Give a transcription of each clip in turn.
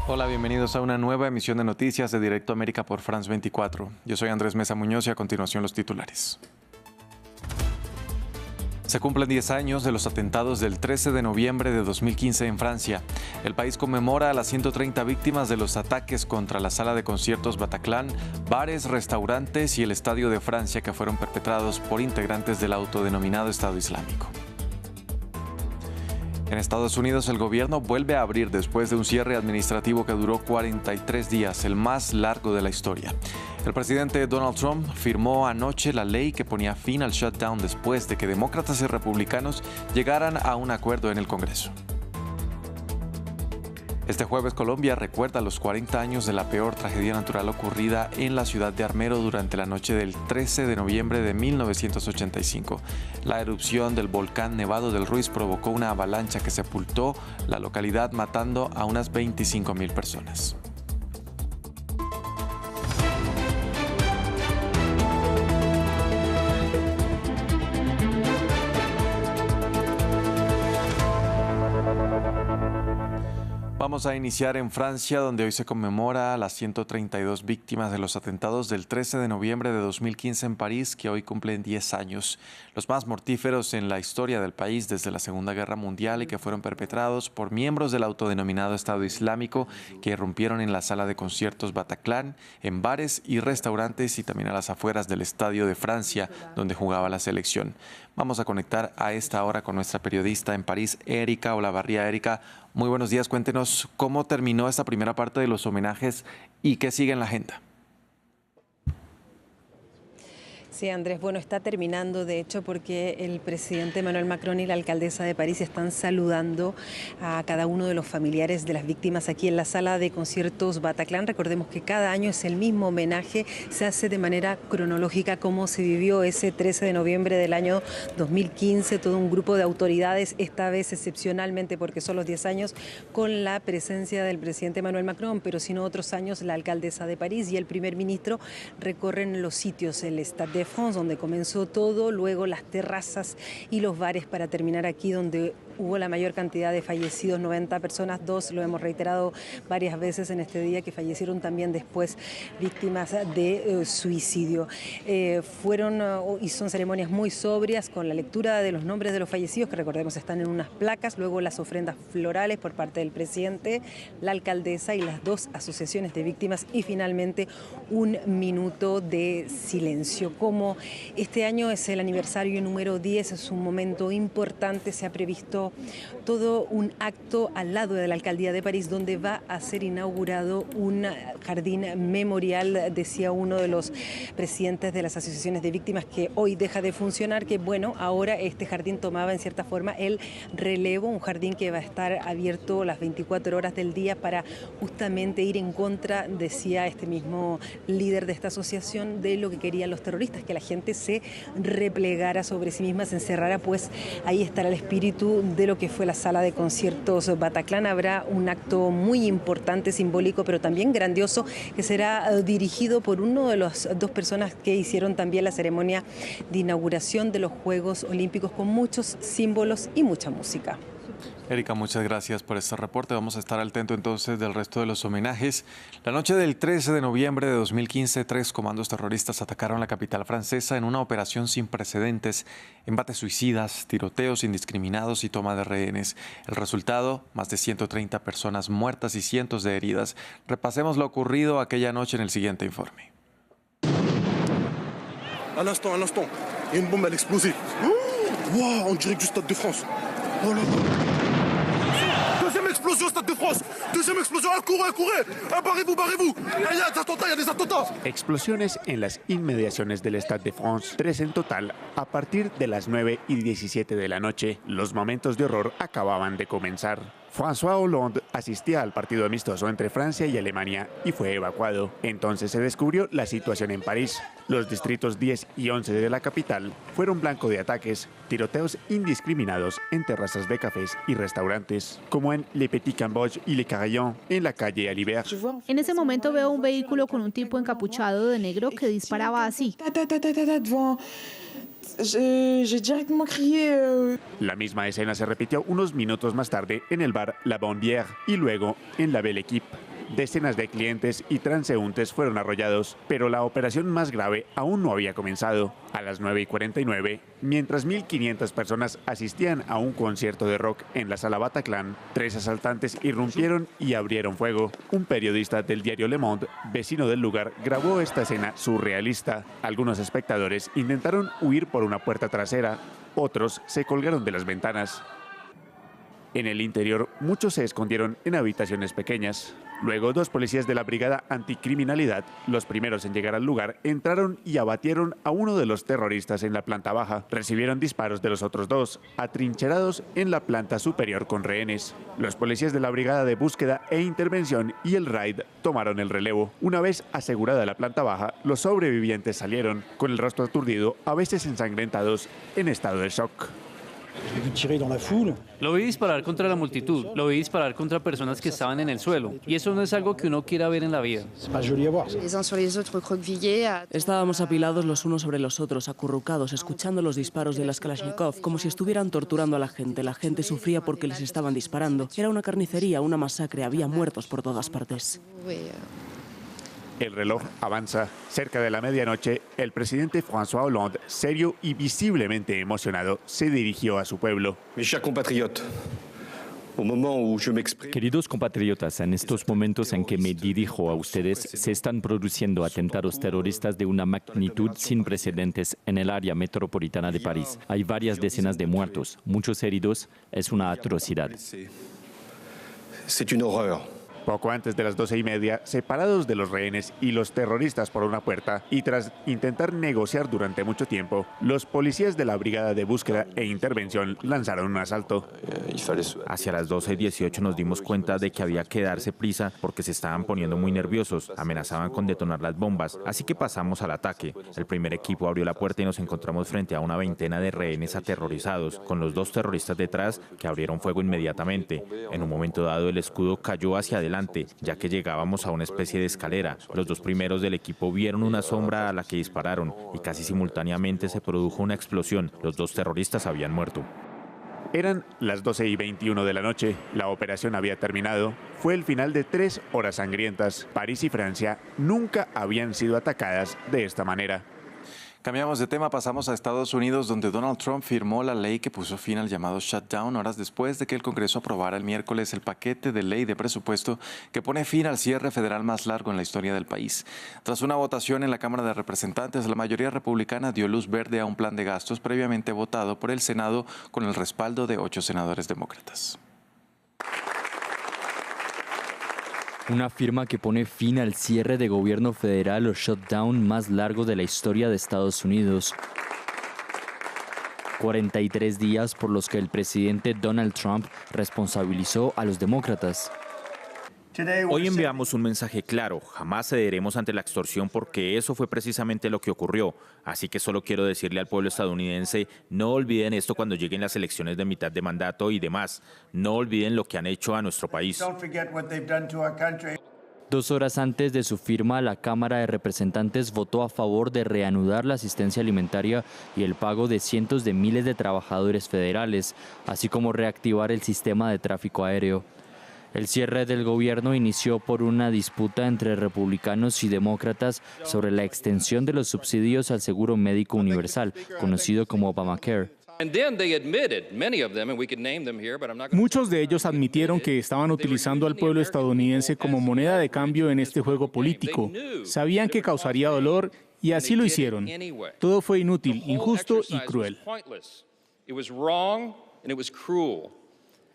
Hola, bienvenidos a una nueva emisión de noticias de Directo América por France 24. Yo soy Andrés Mesa Muñoz y a continuación los titulares. Se cumplen 10 años de los atentados del 13 de noviembre de 2015 en Francia. El país conmemora a las 130 víctimas de los ataques contra la sala de conciertos Bataclan, bares, restaurantes y el Estadio de Francia que fueron perpetrados por integrantes del autodenominado Estado Islámico. En Estados Unidos, el gobierno vuelve a abrir después de un cierre administrativo que duró 43 días, el más largo de la historia. El presidente Donald Trump firmó anoche la ley que ponía fin al shutdown después de que demócratas y republicanos llegaran a un acuerdo en el Congreso. Este jueves, Colombia recuerda los 40 años de la peor tragedia natural ocurrida en la ciudad de Armero durante la noche del 13 de noviembre de 1985. La erupción del volcán Nevado del Ruiz provocó una avalancha que sepultó la localidad, matando a unas 25,000 personas. Vamos a iniciar en Francia, donde hoy se conmemora a las 132 víctimas de los atentados del 13 de noviembre de 2015 en París, que hoy cumplen 10 años, los más mortíferos en la historia del país desde la Segunda Guerra Mundial y que fueron perpetrados por miembros del autodenominado Estado Islámico que irrumpieron en la sala de conciertos Bataclan, en bares y restaurantes y también a las afueras del Estadio de Francia, donde jugaba la selección. Vamos a conectar a esta hora con nuestra periodista en París, Erika Olavarría. Erika, muy buenos días. Cuéntenos cómo terminó esta primera parte de los homenajes y qué sigue en la agenda. Sí, Andrés, bueno, está terminando de hecho porque el presidente Emmanuel Macron y la alcaldesa de París están saludando a cada uno de los familiares de las víctimas aquí en la sala de conciertos Bataclan. Recordemos que cada año es el mismo homenaje, se hace de manera cronológica como se vivió ese 13 de noviembre del año 2015. Todo un grupo de autoridades, esta vez excepcionalmente porque son los 10 años, con la presencia del presidente Emmanuel Macron, pero si no otros años la alcaldesa de París y el primer ministro recorren los sitios, el Stade de France, donde comenzó todo, luego las terrazas y los bares para terminar aquí donde hubo la mayor cantidad de fallecidos, 90 personas, lo hemos reiterado varias veces en este día, que fallecieron también después víctimas de suicidio. Y son ceremonias muy sobrias con la lectura de los nombres de los fallecidos, que recordemos están en unas placas, luego las ofrendas florales por parte del presidente, la alcaldesa y las dos asociaciones de víctimas y finalmente un minuto de silencio. Como este año es el aniversario número 10, es un momento importante, se ha previsto todo un acto al lado de la alcaldía de París donde va a ser inaugurado un jardín memorial, decía uno de los presidentes de las asociaciones de víctimas que hoy deja de funcionar, que bueno, ahora este jardín tomaba en cierta forma el relevo, un jardín que va a estar abierto las 24 horas del día para justamente ir en contra, decía este mismo líder de esta asociación, de lo que querían los terroristas, que la gente se replegara sobre sí misma, se encerrara, pues ahí estará el espíritu de lo que fue la sala de conciertos Bataclan. Habrá un acto muy importante, simbólico, pero también grandioso, que será dirigido por uno de las dos personas que hicieron también la ceremonia de inauguración de los Juegos Olímpicos, con muchos símbolos y mucha música. Erika, muchas gracias por este reporte. Vamos a estar al tanto entonces del resto de los homenajes. La noche del 13 de noviembre de 2015, 3 comandos terroristas atacaron la capital francesa en una operación sin precedentes, embates suicidas, tiroteos indiscriminados y toma de rehenes. El resultado, más de 130 personas muertas y cientos de heridas. Repasemos lo ocurrido aquella noche en el siguiente informe. Un instant, il y a une bombe, elle explosé. Wow, on dirait du Stade de France. Oh là là. Deuxième explosion au Stade de France. Deuxième explosion, courez. Barrez-vous. Il y a des attentats. Explosiones en las inmediaciones del Stade de France, 3 en total, a partir de las 9:17 de la noche. Los momentos de horror acababan de comenzar. François Hollande asistía al partido amistoso entre Francia y Alemania y fue evacuado. Entonces se descubrió la situación en París. Los distritos 10 y 11 de la capital fueron blanco de ataques, tiroteos indiscriminados en terrazas de cafés y restaurantes, como en Le Petit Cambodge y Le Carillon, en la calle Alibert. En ese momento veo un vehículo con un tipo encapuchado de negro que disparaba así. J'ai directement crié. La misma escena se repitió unos minutos más tarde en el bar La Bonne Bière y luego en la Belle Équipe. Decenas de clientes y transeúntes fueron arrollados, pero la operación más grave aún no había comenzado. A las 9:49, mientras 1.500 personas asistían a un concierto de rock en la sala Bataclan, 3 asaltantes irrumpieron y abrieron fuego. Un periodista del diario Le Monde, vecino del lugar, grabó esta escena surrealista. Algunos espectadores intentaron huir por una puerta trasera, otros se colgaron de las ventanas. En el interior, muchos se escondieron en habitaciones pequeñas. Luego, 2 policías de la Brigada Anticriminalidad, los primeros en llegar al lugar, entraron y abatieron a uno de los terroristas en la planta baja. Recibieron disparos de los otros 2, atrincherados en la planta superior con rehenes. Los policías de la Brigada de Búsqueda e Intervención y el RAID tomaron el relevo. Una vez asegurada la planta baja, los sobrevivientes salieron, con el rostro aturdido, a veces ensangrentados, en estado de shock. Lo vi disparar contra la multitud, lo vi disparar contra personas que estaban en el suelo, y eso no es algo que uno quiera ver en la vida. Estábamos apilados los unos sobre los otros, acurrucados, escuchando los disparos de las Kalashnikov, como si estuvieran torturando a la gente. La gente sufría porque les estaban disparando. Era una carnicería, una masacre, había muertos por todas partes. El reloj avanza. Cerca de la medianoche, el presidente François Hollande, serio y visiblemente emocionado, se dirigió a su pueblo. Queridos compatriotas, en estos momentos en que me dirijo a ustedes, se están produciendo atentados terroristas de una magnitud sin precedentes en el área metropolitana de París. Hay varias decenas de muertos, muchos heridos. Es una atrocidad. Poco antes de las 12:30, separados de los rehenes y los terroristas por una puerta, y tras intentar negociar durante mucho tiempo, los policías de la Brigada de Búsqueda e Intervención lanzaron un asalto. Hacia las 12:18 nos dimos cuenta de que había que darse prisa porque se estaban poniendo muy nerviosos, amenazaban con detonar las bombas, así que pasamos al ataque. El primer equipo abrió la puerta y nos encontramos frente a una veintena de rehenes aterrorizados, con los 2 terroristas detrás que abrieron fuego inmediatamente. En un momento dado el escudo cayó hacia adelante, ya que llegábamos a una especie de escalera. Los 2 primeros del equipo vieron una sombra a la que dispararon y casi simultáneamente se produjo una explosión. Los 2 terroristas habían muerto. Eran las 12:21 de la noche. La operación había terminado. Fue el final de 3 horas sangrientas. París y Francia nunca habían sido atacadas de esta manera. Cambiamos de tema, pasamos a Estados Unidos, donde Donald Trump firmó la ley que puso fin al llamado shutdown horas después de que el Congreso aprobara el miércoles el paquete de ley de presupuesto que pone fin al cierre federal más largo en la historia del país. Tras una votación en la Cámara de Representantes, la mayoría republicana dio luz verde a un plan de gastos previamente votado por el Senado con el respaldo de 8 senadores demócratas. Una firma que pone fin al cierre de gobierno federal o shutdown más largo de la historia de Estados Unidos. 43 días por los que el presidente Donald Trump responsabilizó a los demócratas. Hoy enviamos un mensaje claro, jamás cederemos ante la extorsión porque eso fue precisamente lo que ocurrió. Así que solo quiero decirle al pueblo estadounidense, no olviden esto cuando lleguen las elecciones de mitad de mandato y demás. No olviden lo que han hecho a nuestro país. 2 horas antes de su firma, la Cámara de Representantes votó a favor de reanudar la asistencia alimentaria y el pago de cientos de miles de trabajadores federales, así como reactivar el sistema de tráfico aéreo. El cierre del gobierno inició por una disputa entre republicanos y demócratas sobre la extensión de los subsidios al seguro médico universal, conocido como Obamacare. Muchos de ellos admitieron que estaban utilizando al pueblo estadounidense como moneda de cambio en este juego político. Sabían que causaría dolor y así lo hicieron. Todo fue inútil, injusto y cruel.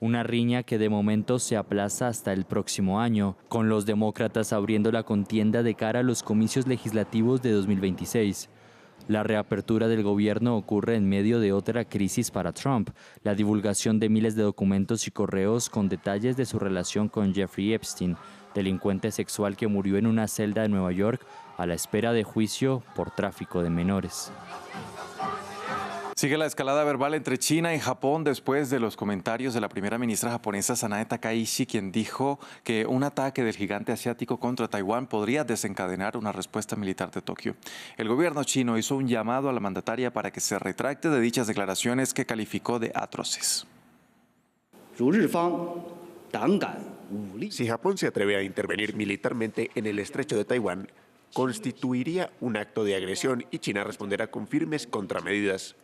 Una riña que de momento se aplaza hasta el próximo año, con los demócratas abriendo la contienda de cara a los comicios legislativos de 2026. La reapertura del gobierno ocurre en medio de otra crisis para Trump, la divulgación de miles de documentos y correos con detalles de su relación con Jeffrey Epstein, delincuente sexual que murió en una celda de Nueva York a la espera de juicio por tráfico de menores. Sigue la escalada verbal entre China y Japón después de los comentarios de la primera ministra japonesa Sanae Takaichi, quien dijo que un ataque del gigante asiático contra Taiwán podría desencadenar una respuesta militar de Tokio. El gobierno chino hizo un llamado a la mandataria para que se retracte de dichas declaraciones que calificó de atroces. Si Japón se atreve a intervenir militarmente en el estrecho de Taiwán, constituiría un acto de agresión y China responderá con firmes contramedidas.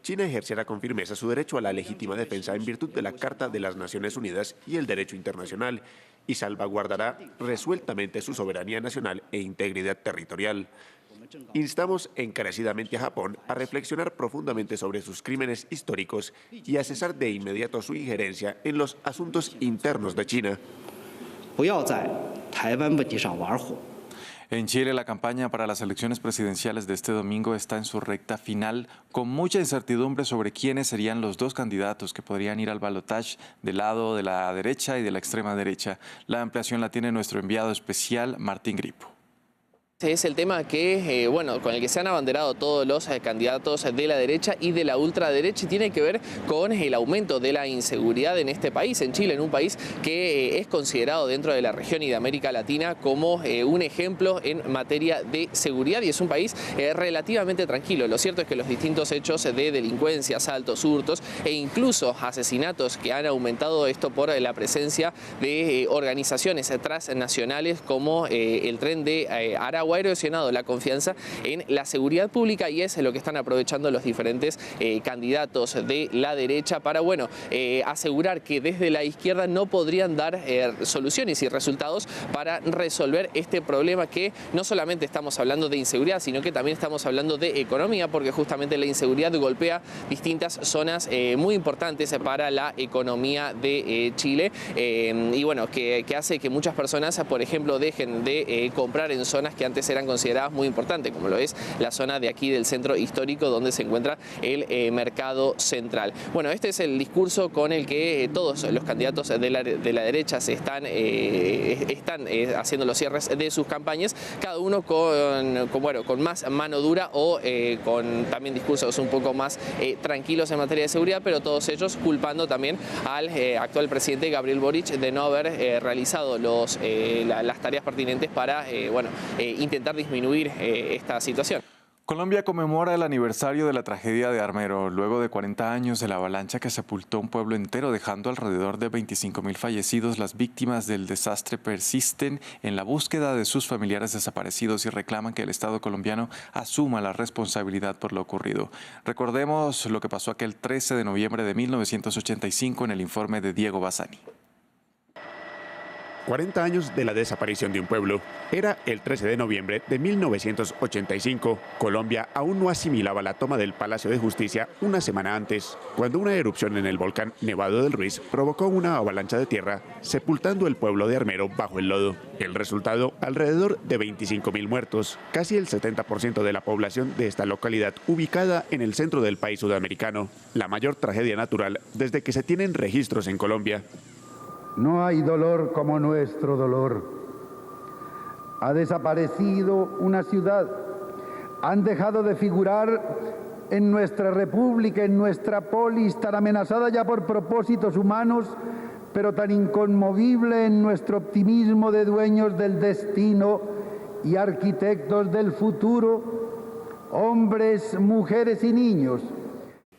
China ejercerá con firmeza su derecho a la legítima defensa en virtud de la Carta de las Naciones Unidas y el derecho internacional, y salvaguardará resueltamente su soberanía nacional e integridad territorial. Instamos encarecidamente a Japón a reflexionar profundamente sobre sus crímenes históricos y a cesar de inmediato su injerencia en los asuntos internos de China. En Chile, la campaña para las elecciones presidenciales de este domingo está en su recta final, con mucha incertidumbre sobre quiénes serían los dos candidatos que podrían ir al balotaje del lado de la derecha y de la extrema derecha. La ampliación la tiene nuestro enviado especial, Martín Gripo. Es el tema que, con el que se han abanderado todos los candidatos de la derecha y de la ultraderecha, y tiene que ver con el aumento de la inseguridad en este país, en Chile, en un país que es considerado dentro de la región y de América Latina como un ejemplo en materia de seguridad, y es un país relativamente tranquilo. Lo cierto es que los distintos hechos de delincuencia, asaltos, hurtos e incluso asesinatos que han aumentado, esto por la presencia de organizaciones transnacionales como el Tren de Aragua, ha erosionado la confianza en la seguridad pública, y es lo que están aprovechando los diferentes candidatos de la derecha para asegurar que desde la izquierda no podrían dar soluciones y resultados para resolver este problema, que no solamente estamos hablando de inseguridad, sino que también estamos hablando de economía, porque justamente la inseguridad golpea distintas zonas muy importantes para la economía de Chile, que hace que muchas personas, por ejemplo, dejen de comprar en zonas que antes eran consideradas muy importantes, como lo es la zona de aquí del centro histórico, donde se encuentra el mercado central. Bueno, este es el discurso con el que todos los candidatos de la derecha se están haciendo los cierres de sus campañas, cada uno con más mano dura o con también discursos un poco más tranquilos en materia de seguridad, pero todos ellos culpando también al actual presidente Gabriel Boric de no haber realizado las tareas pertinentes para intentar disminuir esta situación. Colombia conmemora el aniversario de la tragedia de Armero, luego de 40 años de la avalancha que sepultó un pueblo entero, dejando alrededor de 25.000 fallecidos. Las víctimas del desastre persisten en la búsqueda de sus familiares desaparecidos y reclaman que el Estado colombiano asuma la responsabilidad por lo ocurrido. Recordemos lo que pasó aquel 13 de noviembre de 1985 en el informe de Diego Bassani. 40 años de la desaparición de un pueblo. Era el 13 de noviembre de 1985. Colombia aún no asimilaba la toma del Palacio de Justicia una semana antes, cuando una erupción en el volcán Nevado del Ruiz provocó una avalancha de tierra, sepultando el pueblo de Armero bajo el lodo. El resultado, alrededor de 25.000 muertos, casi el 70% de la población de esta localidad ubicada en el centro del país sudamericano. La mayor tragedia natural desde que se tienen registros en Colombia. No hay dolor como nuestro dolor. Ha desaparecido una ciudad. Han dejado de figurar en nuestra república, en nuestra polis, tan amenazada ya por propósitos humanos, pero tan inconmovible en nuestro optimismo de dueños del destino y arquitectos del futuro, hombres, mujeres y niños.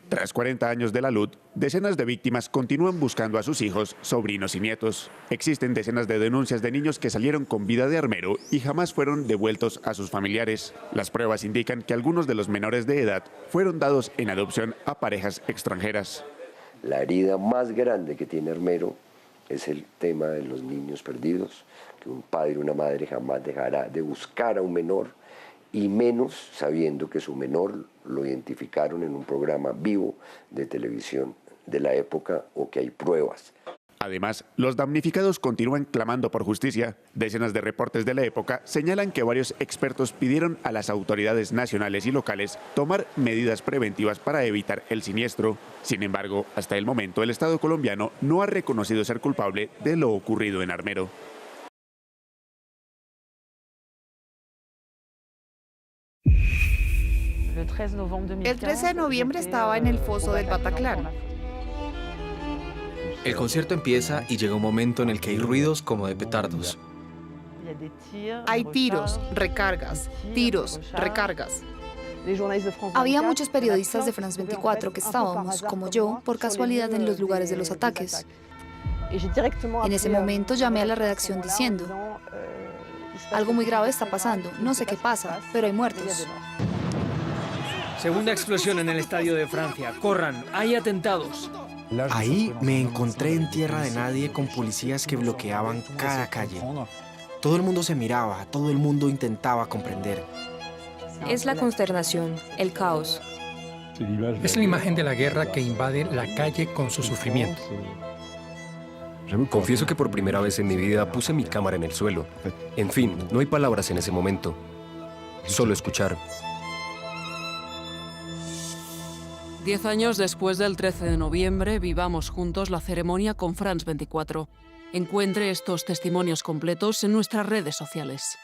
Tras 40 años de la luz, decenas de víctimas continúan buscando a sus hijos, sobrinos y nietos. Existen decenas de denuncias de niños que salieron con vida de Armero y jamás fueron devueltos a sus familiares. Las pruebas indican que algunos de los menores de edad fueron dados en adopción a parejas extranjeras. La herida más grande que tiene Armero es el tema de los niños perdidos, que un padre o una madre jamás dejará de buscar a un menor, y menos sabiendo que su menor lo identificaron en un programa vivo de televisión de la época o que hay pruebas. Además, los damnificados continúan clamando por justicia. Decenas de reportes de la época señalan que varios expertos pidieron a las autoridades nacionales y locales tomar medidas preventivas para evitar el siniestro. Sin embargo, hasta el momento el Estado colombiano no ha reconocido ser culpable de lo ocurrido en Armero. El 13 de noviembre estaba en el foso del Bataclan. El concierto empieza y llega un momento en el que hay ruidos como de petardos. Hay tiros, recargas, tiros, recargas. Había muchos periodistas de France 24 que estábamos, como yo, por casualidad en los lugares de los ataques. En ese momento llamé a la redacción diciendo, algo muy grave está pasando, no sé qué pasa, pero hay muertos. Segunda explosión en el estadio de Francia. Corran, hay atentados. Ahí me encontré en tierra de nadie con policías que bloqueaban cada calle. Todo el mundo se miraba, todo el mundo intentaba comprender. Es la consternación, el caos. Es la imagen de la guerra que invade la calle con su sufrimiento. Confieso que por primera vez en mi vida puse mi cámara en el suelo. En fin, no hay palabras en ese momento. Solo escuchar. 10 años después del 13 de noviembre, vivamos juntos la ceremonia con France 24. Encuentre estos testimonios completos en nuestras redes sociales.